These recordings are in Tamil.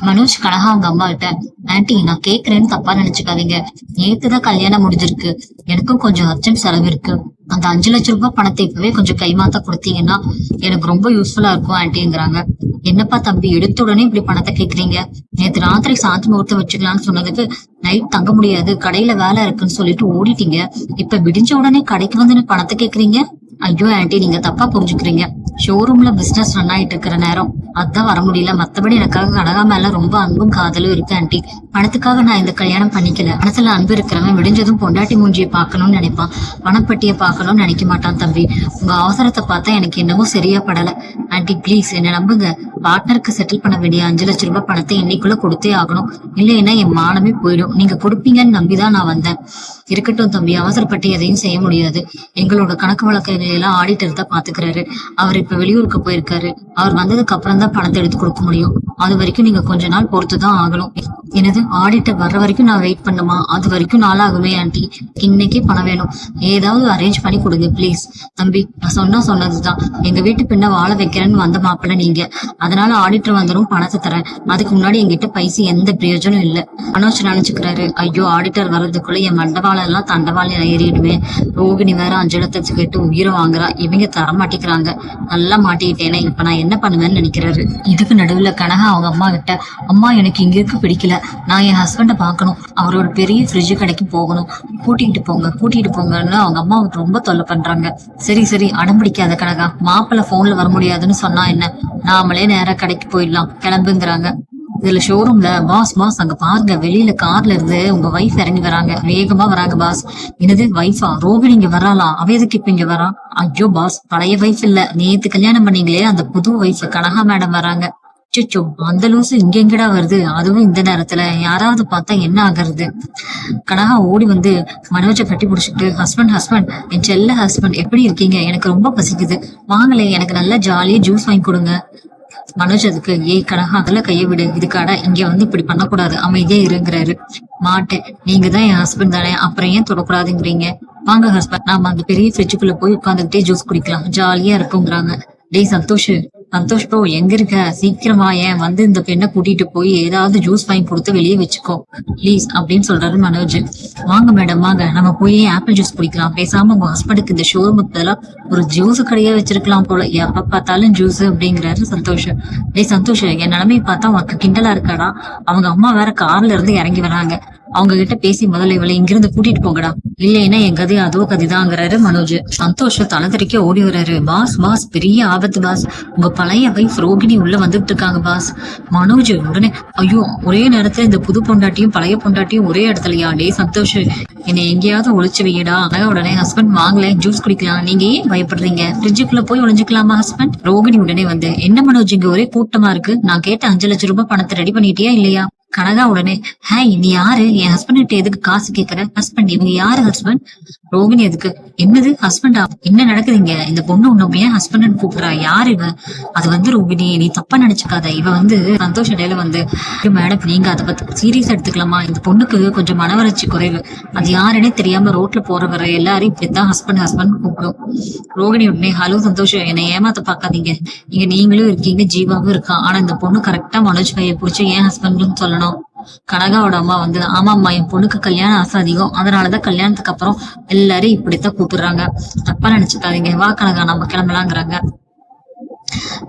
மனோஜ் கனகா அவங்க அம்மா கிட்ட, ஆன்ட்டி நான் கேக்குறேன்னு தப்பா நினைச்சுக்காதீங்க. நேத்துதான் கல்யாணம் முடிஞ்சிருக்கு. எனக்கும் கொஞ்சம் அர்ஜென்ட் செலவு இருக்கு. அந்த 5 லட்சம் ரூபாய் பணத்தை இப்பவே கொஞ்சம் கைமாத்த கொடுத்தீங்கன்னா எனக்கு ரொம்ப யூஸ்ஃபுல்லா இருக்கும் ஆன்ட்டிங்கிறாங்க. என்னப்பா தம்பி எடுத்த உடனே இப்படி பணத்தை கேக்குறீங்க? நேத்து ராத்திரி சாந்தி முகூர்த்தம் வச்சுக்கலாம்னு சொன்னதுக்கு நைட் தங்க முடியாது, கடையில வேலை இருக்குன்னு சொல்லிட்டு ஓடிட்டீங்க. இப்ப விடிஞ்ச உடனே கடைக்கு வந்து பணத்தை கேக்குறீங்க? ஐயோ ஆன்ட்டி நீங்க தப்பா புரிஞ்சுக்கிறீங்க. ஷோரூம்ல பிசினஸ் ரன் ஆயிட்டு இருக்கிற நேரம் அதான் வர முடியல. மத்தபடி எனக்காக கனகா மேல ரொம்ப அன்பும் காதலும் இருக்கு ஆன்ட்டி. பணத்துக்காக நான் இந்த கல்யாணம் பண்ணிக்கல. மனசுல அன்பு இருக்கிறவன் விடிஞ்சதும் பொண்டாட்டி மூஞ்சியை பார்க்கணும்னு நினைப்பான், பணப்பட்டியை பார்க்கணும்னு நினைக்க மாட்டான் தம்பி. உங்க அவசரத்தை பார்த்தா எனக்கு என்னமோ சரியா படல ஆன்ட்டி. பிளீஸ் என்ன நம்புங்க. பார்ட்னருக்கு செட்டில் பண்ண வேண்டிய 5 லட்சம் ரூபாய் பணத்தை இன்னைக்குள்ள கொடுத்தே ஆகணும். இல்லைன்னா என் மானமே போயிடும். நீங்க கொடுப்பீங்கன்னு நம்பிதான் நான் வந்தேன். இருக்கட்டும் தம்பி, அவசரப்பட்டு எதையும் செய்ய முடியாது. எங்களோட கணக்கு வழக்குகளை எல்லாம் ஆடிட்டர் தான் பாத்துக்கிறாரு. அவர் இப்ப வெளியூருக்கு போயிருக்காரு. அவர் வந்ததுக்கு அப்புறம் தான் பணத்தை எடுத்து கொடுக்க முடியும். அது வரைக்கும் நீங்க கொஞ்ச நாள் பொறுத்துதான் ஆகணும். எனது ஆடிட்டர் வர்ற வரைக்கும் நான் வெயிட் பண்ணுமா? அது வரைக்கும் நாளாகுமே ஆன்ட்டி. இன்னைக்கே பணம் வேணும். ஏதாவது அரேஞ்ச் பண்ணி கொடுங்க பிளீஸ். தம்பி நான் சொன்னதுதான். எங்க வீட்டு பின்ன வாழ வைக்கிறேன்னு வந்த மாப்பிள்ள நீங்க. அதனால ஆடிட்டர் வந்தரும் பணத்தை தரேன். அதுக்கு முன்னாடி என்கிட்ட பைசா எந்த பிரயோஜனம் இல்ல. மனோஜ் நினைச்சுக்கிறாரு, ஐயோ ஆடிட்டர் வர்றதுக்குள்ள என் மண்டவாளம் எல்லாம் தண்டவாளம் ஏறிடுமே. ரோகிணி வேற 5 லட்சத்துக்கு கேட்டு உயிரை வாங்குறா. இவங்க தர மாட்டேங்கிறாங்க. நல்லா மாட்டிக்கிட்டேனே, இப்ப நான் என்ன பண்ணுவேன்னு நினைக்கிறாரு. இதுக்கு நடுவுல கனகா அவங்க அம்மா கிட்ட, அம்மா எனக்கு இங்க இருக்க பிடிக்கல. நான் என் ஹஸ்பண்ட பாக்கணும். அவரோட பெரிய ஃப்ரிட்ஜ் கடைக்கு போகணும். கூட்டிட்டு போங்கன்னு அவங்க அம்மா ரொம்ப தொல்லை பண்றாங்க. சரி சரி அடம் பிடிக்காத கனகா. மாப்பிள்ள போன்ல வர முடியாதுன்னு சொன்னா என்ன, நாமளே நேரா கடைக்கு போயிடலாம் கிளம்புங்கிறாங்க. இதுல ஷோரூம்ல பாஸ் அங்க பாருங்க, வெளியில கார்ல இருந்து உங்க வைஃப் இறங்கி வராங்க. வேகமா வராங்க பாஸ். என்னது வைஃபா? ரோகிணி இங்க வராலாம். அவ எதுக்கு இப்ப இங்க வரா? ஐயோ பாஸ், பழைய வைஃப் இல்ல, நேத்து கல்யாணம் பண்ணீங்களே அந்த புது வைஃப் கனகா மேடம் வராங்க. சிச்சோ, அந்த லூசு இங்க எங்கடா வருது, அதுவும் இந்த நேரத்துல? யாராவது பார்த்தா என்ன ஆகுறது? கனகா ஓடி வந்து மனோஜ கட்டி பிடிச்சிட்டு, ஹஸ்பண்ட் என் செல்ல ஹஸ்பண்ட் எப்படி இருக்கீங்க? எனக்கு ரொம்ப பசிக்குது, வாங்கலே எனக்கு நல்லா ஜாலியா ஜூஸ் வாங்கி கொடுங்க. மனோஜ் அதுக்கு, ஏய் கனகா அதெல்லாம் கைய விடு, இதுக்காடா இங்க வந்து இப்படி பண்ணக்கூடாது, அமைதியா இருங்கிறாரு. மாட்டேன், நீங்க தான் என் ஹஸ்பண்ட் தானே, அப்புறம் ஏன் தொடக்கூடாதுங்கிறீங்க? வாங்க ஹஸ்பண்ட், நாம அந்த பெரிய ஃப்ரிட்ஜுக்குள்ள போய் உட்காந்துக்கிட்டே ஜூஸ் குடிக்கலாம், ஜாலியா இருக்குங்கிறாங்க. டேய் சந்தோஷ் ப்ரோ எங்க இருக்க? சீக்கிரமா ஏன் வந்து இந்த பெண்ணை கூட்டிட்டு போய் ஏதாவது ஜூஸ் வாங்கி கொடுத்து வெளியே வச்சுக்கோ பிளீஸ் அப்படின்னு சொல்றாரு மனோஜ். வாங்க மேடம் வாங்க, நம்ம போய் ஆப்பிள் ஜூஸ் குடிக்கலாம். பேசாம உங்க ஹஸ்பண்டுக்கு இந்த ஷோரூமுக்கு பதிலா ஒரு ஜூஸ் கடையா வச்சிருக்கலாம் போல, எப்ப பார்த்தாலும் ஜூஸ் அப்படிங்கிறாரு சந்தோஷ். டேய் சந்தோஷ், என் நிலைமையை பார்த்தா உனக்கு கிண்டலா இருக்காடா? அவங்க அம்மா வேற கார்ல இருந்து இறங்கி வராங்க. அவங்க கிட்ட பேசி முதல்ல இவளை இங்கிருந்து கூட்டிட்டு போங்கடா, இல்லைன்னா என் கதை அதோ கதிதாங்கிறாரு மனோஜ். சந்தோஷ் தலதறிக்க ஓடி வர்றாரு. பாஸ் பெரிய ஆபத்து பாஸ், உங்க பழைய வைஃப் ரோகிணி உள்ள வந்துட்டு இருக்காங்க பாஸ். மனோஜ் உடனே, ஐயோ ஒரே நேரத்துல இந்த புது பொண்டாட்டியும் பழைய பொண்டாட்டியும் ஒரே இடத்துலயா? டே சந்தோஷ், என்னை எங்கேயாவது ஒளிச்சு வையடா. உடனே ஹஸ்பண்ட் வாங்கல ஜூஸ் குடிக்கலாம், நீங்க ஏன் பயப்படுறீங்க? ஃப்ரிட்ஜுக்குள்ள போய் ஒளிஞ்சுக்கலாமா ஹஸ்பண்ட்? ரோகிணி உடனே வந்து, என்ன மனோஜ் இங்க ஒரே கூட்டமா இருக்கு, நான் கேட்ட 5 லட்சம் ரூபாய் பணத்தை ரெடி பண்ணிட்டியா இல்லையா? கனகா உடனே, ஹாய் நீ யாரு? என் ஹஸ்பண்ட் கிட்ட எதுக்கு காசு கேக்குற? ஹஸ்பண்ட் இவங்க யாரு ஹஸ்பண்ட்? ரோகிணி எதுக்கு, என்னது ஹஸ்பண்டா? என்ன நடக்குதுங்க? இந்த பொண்ணு உன்ன ஏன் ஹஸ்பண்ட் கூப்பிடுறா? யாரு இவ? அது வந்து ரோகிணி நீ தப்பா நினைச்சுக்காத, இவ வந்து சந்தோஷ இடையில வந்து, மேடம் நீங்க அதை பத்தி சீரியஸ் எடுத்துக்கலாமா? இந்த பொண்ணுக்கு கொஞ்சம் மனவளர்ச்சி குறைவு. அது யாருன்னே தெரியாம ரோட்ல போறவர எல்லாரும் இப்படிதான் ஹஸ்பண்ட் கூப்பிடும். ரோகிணி உடனே, ஹலோ சந்தோஷ், என்னை ஏமாத்த பாக்காதீங்க. இங்க நீங்களும் இருக்கீங்க, ஜீவாவும் இருக்கா. ஆனா இந்த பொண்ணு கரெக்டா மனோஜ் கையை பிடிச்சி ஏன் ஹஸ்பண்ட்னு சொல்லணும். கனகாவோட அம்மா வந்து, ஆமாம்மா என் பொண்ணுக்கு கல்யாணம் ஆசை அதிகம், அதனாலதான் கல்யாணத்துக்கு அப்புறம் எல்லாரும் இப்படித்தான் கூப்பிடுறாங்க, தப்பா நினைச்சுக்காதீங்க, வா கனகா நம்ம கிளம்பலாங்கிறாங்க.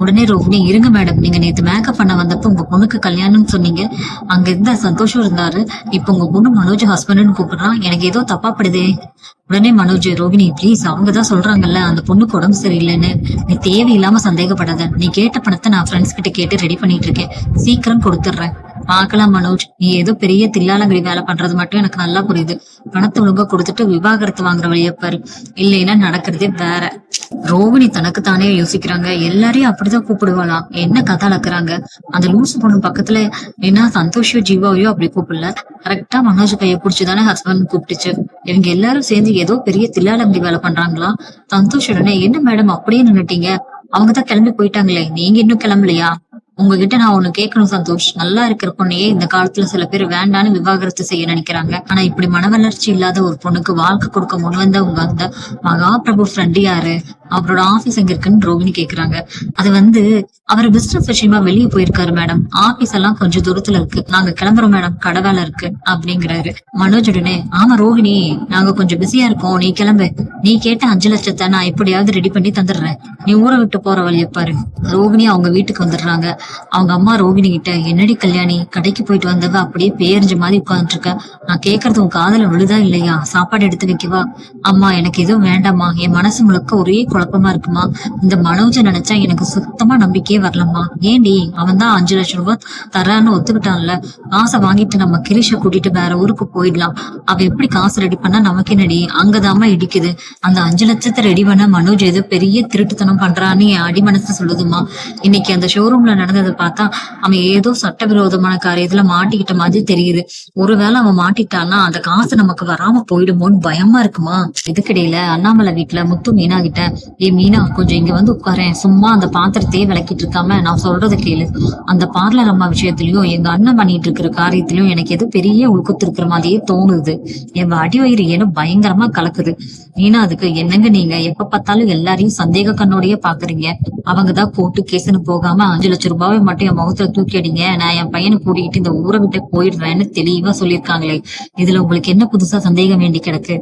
உடனே ரோகிணி, இருங்க மேடம், நீங்க நேத்து மேக்கப் பண்ண வந்தப்ப உங்க பொண்ணுக்கு கல்யாணம்னு சொன்னீங்க, அங்க இருந்த சந்தோஷம் இருந்தாரு, இப்ப உங்க பொண்ணு மனோஜ் ஹஸ்பண்ட்னு கூப்பிடுறான், எனக்கு ஏதோ தப்பா படுதே. உடனே மனோஜ், ரோகிணி ப்ளீஸ், அவங்கதான் சொல்றாங்கல்ல அந்த பொண்ணுக்கு உடம்பு சரியில்லைன்னு, நீ தேவையில்லாம சந்தேகப்படாத. நீ கேட்ட பணத்தை நான் ஃப்ரெண்ட்ஸ் கிட்ட கேட்டு ரெடி பண்ணிட்டு இருக்கேன், சீக்கிரம் கொடுத்துட்றேன். பாக்கலாம் மனோஜ், நீ ஏதோ பெரிய தில்லாலங்கடி வேலை பண்றது மட்டும் எனக்கு நல்லா புரியுது. பணத்தை ஒழுங்கா கொடுத்துட்டு விவாகரத்து வாங்குற வழிய பாரு, இல்லைன்னா நடக்கிறதே வேற. ரோகிணி தனக்கு தானே யோசிக்கிறாங்க, எல்லாரையும் அப்படிதான் கூப்பிடுவாளாம், என்ன கதை அளக்குறாங்க? அந்த லூசு பொண்ணு பக்கத்துல என்ன சந்தோஷோ ஜீவாவையோ அப்படி கூப்பிடல, கரெக்டா மனோஜ் கையை பிடிச்சுதானே ஹஸ்பண்ட் கூப்பிட்டுச்சு. இவங்க எல்லாரும் சேர்ந்து ஏதோ பெரிய தில்லாலங்கடி வேலை பண்றாங்களா? சந்தோஷ் உடனே, என்ன மேடம் அப்படியே நின்னுட்டீங்க? அவங்கதான் கிளம்பி போயிட்டாங்களே, நீங்க இன்னும் கிளம்பலையா? உங்ககிட்ட நான் ஒண்ணு கேட்கணும் சந்தோஷ். நல்லா இருக்கிற பொண்ணையே இந்த காலத்துல சில பேர் வேண்டான்னு விவாகரத்து செய்ய நினைக்கிறாங்க. ஆனா இப்படி மனவளர்ச்சி இல்லாத ஒரு பொண்ணுக்கு வாழ்க்கை கொடுக்க முன் வந்த உங்க அந்த மகாபிரபு ஃப்ரெண்ட் யாரு? அவரோட ஆபீஸ் எங்க இருக்குன்னு ரோகிணி கேக்குறாங்க. அது வந்து அவர் பிசினஸ் விஷயமா வெளியே போயிருக்காரு மேடம். ஆபீஸ் எல்லாம் கொஞ்சம் தூரத்துல இருக்கு. நாங்க கிளம்புறோம் மேடம், கடை வேலை இருக்கு அப்படிங்கிறாரு. மனோஜ் உடனே, ஆமா ரோகிணி, நாங்க கொஞ்சம் பிஸியா இருக்கோம், நீ கிளம்பு. நீ கேட்ட 5 லட்சத்தை நான் எப்படியாவது ரெடி பண்ணி தந்துடுறேன். நீ ஊரை விட்டு போற வழிய பாரு. ரோகிணி அவங்க வீட்டுக்கு வந்துடுறாங்க. அவங்க அம்மா ரோகிணி கிட்ட, என்னடி கல்யாணி, கடைக்கு போயிட்டு வந்தவ அப்படியே பேரிஞ்ச மாதிரி உட்காந்துட்டு இருக்க. நான் கேக்குறது உன் காதுல விழுதா இல்லையா? சாப்பாடு எடுத்து வைக்கவா? அம்மா எனக்கு எதுவும் வேண்டாமா, என் மனசு முழுக்க ஒரே குழப்பமா இருக்குமா. இந்த மனோஜ நினைச்சா எனக்கு சுத்தமா நம்பிக்கையே வரலம்மா. ஏண்டி, அவன் தான் 5 லட்சம் ரூபாய் தரான்னு ஒத்துக்கிட்டான்ல. காசை வாங்கிட்டு நம்ம கிரீஷ கூட்டிட்டு வேற ஊருக்கு போயிடலாம். அவ எப்படி காசு ரெடி பண்ணா நமக்கு என்னடி? அங்கதாம்மா இடிக்குது. அந்த 5 லட்சத்தை ரெடி பண்ண மனோஜ் ஏதோ பெரிய திருட்டுத்தனம் பண்றான்னு என் அடிமனசு சொல்லுதுமா. இன்னைக்கு அந்த ஷோரூம்ல நடந்ததை பார்த்தா அவன் ஏதோ சட்டவிரோதமான காரியத்துல மாட்டிக்கிட்ட மாதிரி தெரியுது. ஒருவேளை அவன் மாட்டிட்டான்னா அந்த காசு நமக்கு வராம போயிடுமோன்னு பயமா இருக்குமா. இதுக்கிடையில அண்ணாமலை வீட்டுல முத்து மீனா கிட்ட, ஏ மீனா, கொஞ்சம் இங்க வந்து உட்காரேன். சும்மா அந்த பாத்திரத்தையே விளக்கிட்டு இருக்காம நான் சொல்றதை கேளு. அந்த பார்லர் அம்மா விஷயத்திலயும் எங்க அண்ணன் பண்ணிட்டு இருக்கிற காரியத்திலயும் எனக்கு எது பெரிய உள்குத்து இருக்கிற மாதிரியே தோணுது. என் அடி வயிறு ஏன்னு பயங்கரமா கலக்குது. மீனா, அதுக்கு என்னங்க நீங்க எப்ப பார்த்தாலும் எல்லாரையும் சந்தேக கண்ணோடய பாக்குறீங்க. அவங்கதான் கோர்ட்டு கேஸ்ன்னு போகாம 5 லட்சம் ரூபாவை மட்டும் என் முகத்துல தூக்கி அடிங்க, நான் என் பையனை கூட்டிகிட்டு இந்த ஊரை விட்டு போயிடுறேன்னு தெளிவா சொல்லியிருக்காங்களே. இதுல உங்களுக்கு என்ன புதுசா சந்தேகம் வேண்டி கிடக்கு?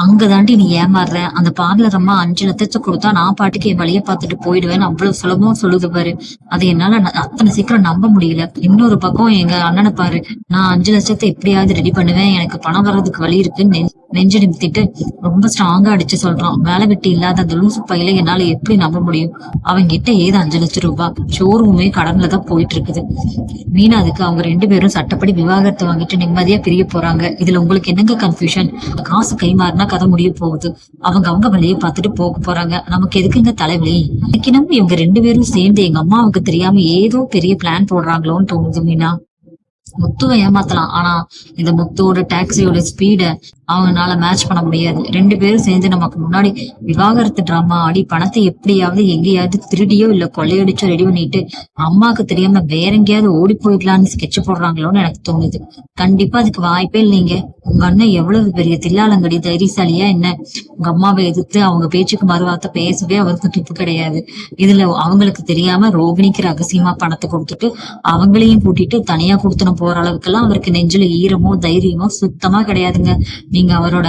அங்கதாண்டி நீ ஏமாறுற. அந்த பார்லர் அம்மா 5 லட்சத்தை கொடுத்தா நான் பாட்டுக்கு என் வழியை பார்த்துட்டு போயிடுவேன்னு அவ்வளவு சுலபமா சொல்லுது பாரு. அதை என்னால அத்தனை சீக்கிரம் நம்ப முடியல. இன்னொரு பக்கம் எங்க அண்ணனை பாரு, நான் 5 லட்சத்தை எப்படியாவது ரெடி பண்ணுவேன், எனக்கு பணம் வர்றதுக்கு வழி இருக்குன்னு நெஞ்சு நிமித்திட்டு ரொம்ப ஸ்ட்ராங்கா அடிச்சு சொல்றான். வேலை வெட்டி இல்லாத அந்த லூசு பையில என்னால எப்படி நம்ப முடியும்? அவங்க கிட்ட ஏது 5 லட்சம் ரூபாய்? ஷோரூமே கடன்ல தான் போயிட்டு இருக்குது. மீனா, அதுக்கு அவங்க 2 பேரும் சட்டப்படி விவாகரத்து வாங்கிட்டு நிம்மதியா பிரிய போறாங்க. இதுல உங்களுக்கு என்னங்க கன்ஃபியூஷன்? காசு கை மாறினா கதை முடிய போகுது. அவங்க வழியை பார்த்துட்டு போக போறாங்க. நமக்கு எதுக்குங்க தலைவலி? இன்னைக்கு நம்ம இவங்க 2 பேரும் சேர்ந்து எங்க அம்மாவுக்கு தெரியாம ஏதோ பெரிய பிளான் போடுறாங்களோன்னு தோணுது மீனா. முத்துவை ஏமாத்தலாம், ஆனா இந்த முத்துவோட டாக்ஸியோட ஸ்பீட அவங்களால மேட்ச் பண்ண முடியாது. 2 பேரும் சேர்ந்து நமக்கு முன்னாடி விவாகரத்து டிராமா ஆடி பணத்தை எப்படியாவது எங்கேயாவது திருடியோ இல்ல கொள்ளையடிச்சோ ரெடி பண்ணிட்டு அம்மாவுக்கு தெரியாம வேற எங்கேயாவது ஓடி போயிடலான்னு ஸ்கெட்ச் போடுறாங்களோன்னு எனக்கு தோணுது. கண்டிப்பா அதுக்கு வாய்ப்பே இல்லைங்க. உங்க அண்ணன் எவ்வளவு பெரிய தில்லாலங்கடி தைரியசாலியா என்ன? உங்க அம்மாவை எதிர்த்து அவங்க பேச்சுக்கு மறுவார்த்தை பேசவே அவருக்கு துப்பு கிடையாது. இதுல அவங்களுக்கு தெரியாம ரோகிணிக்கு ரகசியமா பணத்தை கொடுத்துட்டு அவங்களையும் கூட்டிட்டு தனியா கொடுத்துன போற அளவுக்கெல்லாம் அவருக்கு நெஞ்சில ஈரமோ தைரியமோ சுத்தமா கிடையாதுங்க. நீங்க அவரோட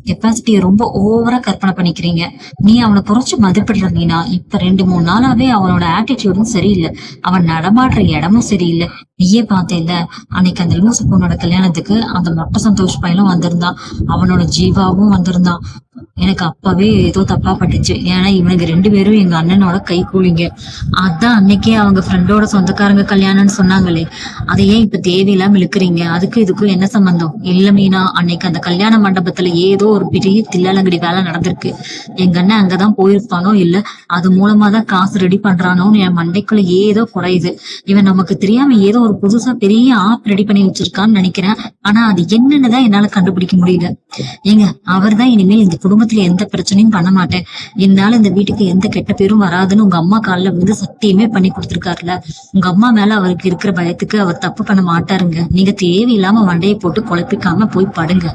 கெப்பாசிட்டிய ரொம்ப ஓவரா கற்பனை பண்ணிக்கிறீங்க. நீ அவனை குறைச்சு மதிப்பிடுற மீனா. இப்ப 2-3 நாளாவே அவனோட ஆட்டிடியூடும் சரியில்லை. அவன் நடமாடுற இடமும் சரியில்லை. நீயே பார்த்தேல்ல, அன்னைக்கு அந்த லூசு பொண்ணோட கல்யாணத்துக்கு அந்த மொட்டை சந்தோஷ் பையனும் வந்திருந்தான், அவனோட ஜீவாவும் வந்திருந்தான். எனக்கு அப்பவே ஏதோ தப்பா பட்டுச்சு. ஏன்னா இவனுக்கு 2 பேரும் எங்க அண்ணனோட கை கூலிங்க. அதான் அன்னைக்கே அவங்க ஃப்ரெண்டோட சொந்தக்காரங்க கல்யாணம்னு சொன்னாங்களே, அதை ஏன் இப்ப தேவையில்லாம இழுக்கிறீங்க? அதுக்கு இதுக்கும் என்ன சம்பந்தம்? இல்ல மீனா, அன்னைக்கு அந்த கல்யாண மண்டபத்துல ஏதோ ஒரு பெரிய தில்லாலங்கடி வேலை நடந்திருக்கு. எங்க அண்ணன் அங்கதான் போயிருப்பானோ இல்ல அது மூலமா தான் காசு ரெடி பண்றானோன்னு என் மண்டைக்குள்ள ஏதோ குறையுது. இவன் நமக்கு தெரியாம ஏதோ ஒரு புதுசா பெரிய ஆப் ரெடி பண்ணி வச்சிருக்கான்னு நினைக்கிறேன். ஆனா அது என்னன்னுதான் என்னால கண்டுபிடிக்க முடியல. ஏங்க, அவர் தான் இனிமேல் இந்த குடும்பத்துல எந்த பிரச்சனையும் பண்ண மாட்டேன், என்னால இந்த வீட்டுக்கு எந்த கெட்ட பேரும் வராதுன்னு உங்க அம்மா காலில் வந்து சத்தியமே பண்ணி கொடுத்துருக்காருல. உங்க அம்மா மேல அவருக்கு இருக்கிற பயத்துக்கு அவர் தப்பு பண்ண மாட்டாருங்க. நீங்க தேவையில்லாம வண்டையை போட்டு குழப்பிக்காம போய் படுங்க.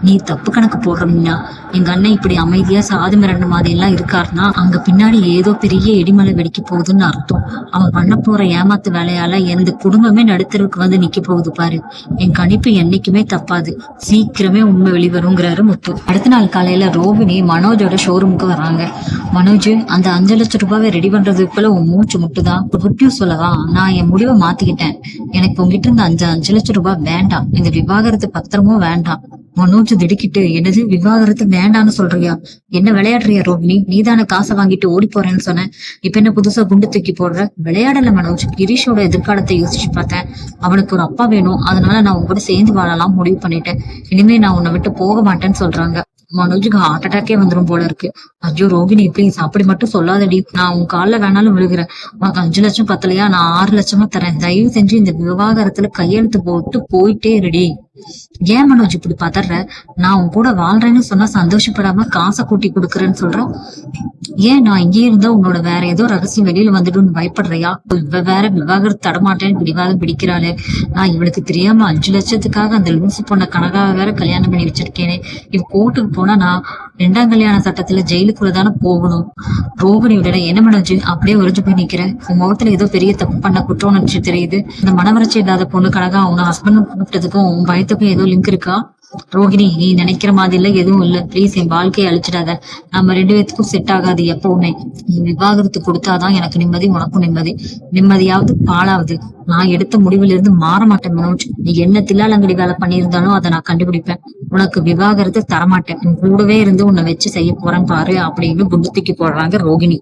நீ தப்பு கணக்கு போடுறீங்கன்னா, எங்க அண்ணன் இப்படி அமைதியா சாது மிரண்டு மாதிரி எல்லாம் இருக்காருன்னா அங்க பின்னாடி ஏதோ பெரிய இடிமலை வெடிக்க போகுதுன்னு அர்த்தம். அவன் பண்ண போற ஏமாத்து வேலையால எந்த குடும்பமே நடுத்தருக்கு வந்து நிக்க போகுது பாரு. என் கணிப்பு என்னைக்குமே தப்பாது. சீக்கிரமே உண்மை வெளிவருங்கிறாரு முத்து. அடுத்த நாள் காலையில ரோகிணி மனோஜோட ஷோரூமுக்கு வர்றாங்க. மனோஜ், அந்த 5 லட்சம் ரூபாவை ரெடி பண்றதுக்குள்ள உன் மூச்சு முட்டுதான். குட் நியூஸ் சொல்லவா? நான் என் முடிவை மாத்திக்கிட்டேன். எனக்கு உங்ககிட்ட இருந்த 5 லட்சம் ரூபாய் வேண்டாம், இந்த விவாகரத்து பத்திரமும் வேண்டாம். மனோஜ் திடுக்கிட்டு, என்னது விவாகரத்து வேண்டான்னு சொல்றியா? என்ன விளையாடுறியா ரோகிணி? நீதான காசை வாங்கிட்டு ஓடி போறேன்னு சொன்ன, இப்ப என்ன புதுசா குண்டு தூக்கி போடுற? விளையாடல மனோஜ், கிரீஷோட எதிர்காலத்தை யோசிச்சு பார்த்தேன். அவனுக்கு ஒரு அப்பா வேணும், அதனால நான் உங்க கூட சேர்ந்து வாழலாம் முடிவு பண்ணிட்டேன். இனிமே நான் உன்னை விட்டு போக மாட்டேன்னு சொல்றாங்க. மனோஜுக்கு ஹார்ட் அட்டாக்கே வந்துடும் போல இருக்கு. ஐயோ ரோகிணி, ப்ளீஸ் அப்படி மட்டும் சொல்லாதடி. நான் உன் கால்ல வேணாலும் விழுகிறேன். உனக்கு 5 லட்சம் பத்தலையா? நான் 6 லட்சமா தரேன். தயவு செஞ்சு இந்த விவாகரத்துல கையெழுத்து போட்டு போயிட்டே இருடி. ஏன் மனோஜ் இப்படி பதற? நான் உன் கூட வாழ்றேன்னு சொன்னா சந்தோஷப்படாம காசை கூட்டி கொடுக்குறேன்னு சொல்றேன். ஏன் நான் இங்கே இருந்தா உன்னோட வேற ஏதோ ரகசியம் வெளியில வந்துடும் பயப்படுறியா? இவ வேற விவாகரத்து தடமாட்டேன்னு பிடிவாதம் பிடிக்கிறாளே. நான் இவளுக்கு தெரியாம 5 லட்சத்துக்காக அந்த லூசு பொண்ண கனகாவை வேற கல்யாணம் பண்ணி வச்சிருக்கேனே. இவ கோர்ட்டுக்கு போனா நான் 2ஆம் கல்யாண சட்டத்துல ஜெயிலுக்குள்ளதானே போகணும். ரோகிணி உடனே என்ன மனோஜ் அப்படியே உறைஞ்சு போய் நிக்கிறேன், உன் முகத்துல ஏதோ பெரிய தப்பு பண்ண குற்றம் உணர்ச்சி தெரியுது. இந்த மனவறட்சி இல்லாத பொண்ணு கனகா உன ஹஸ்பண்ட் கூப்பிட்டதுக்கும் உன் பயத்துக்கும் ஏதோ லிங்க் இருக்கா? ரோகிணி, நீ நினைக்கிற மாதிரி இல்ல, எதுவும் இல்ல. ப்ளீஸ் என் வாழ்க்கையை அழிச்சிடாத. நம்ம 2 பேத்துக்கும் செட் ஆகாது எப்பவுமே. நீ விவாகரத்து கொடுத்தாதான் எனக்கு நிம்மதி, உனக்கும் நிம்மதி. நிம்மதியாவது பாழாவது. நான் எடுத்த முடிவுல இருந்து மாற மாட்டேன் மனோஜ். நீ என்ன தில்லாலங்கடி வேலை பண்ணியிருந்தாலும் அதை நான் கண்டுபிடிப்பேன். உனக்கு விவாகரத்து தரமாட்டேன். உன் கூடவே இருந்து உன்னை வச்சு செய்ய போறேன் பாரு அப்படின்னு குண்டு தூக்கி போடுறாங்க ரோகிணி.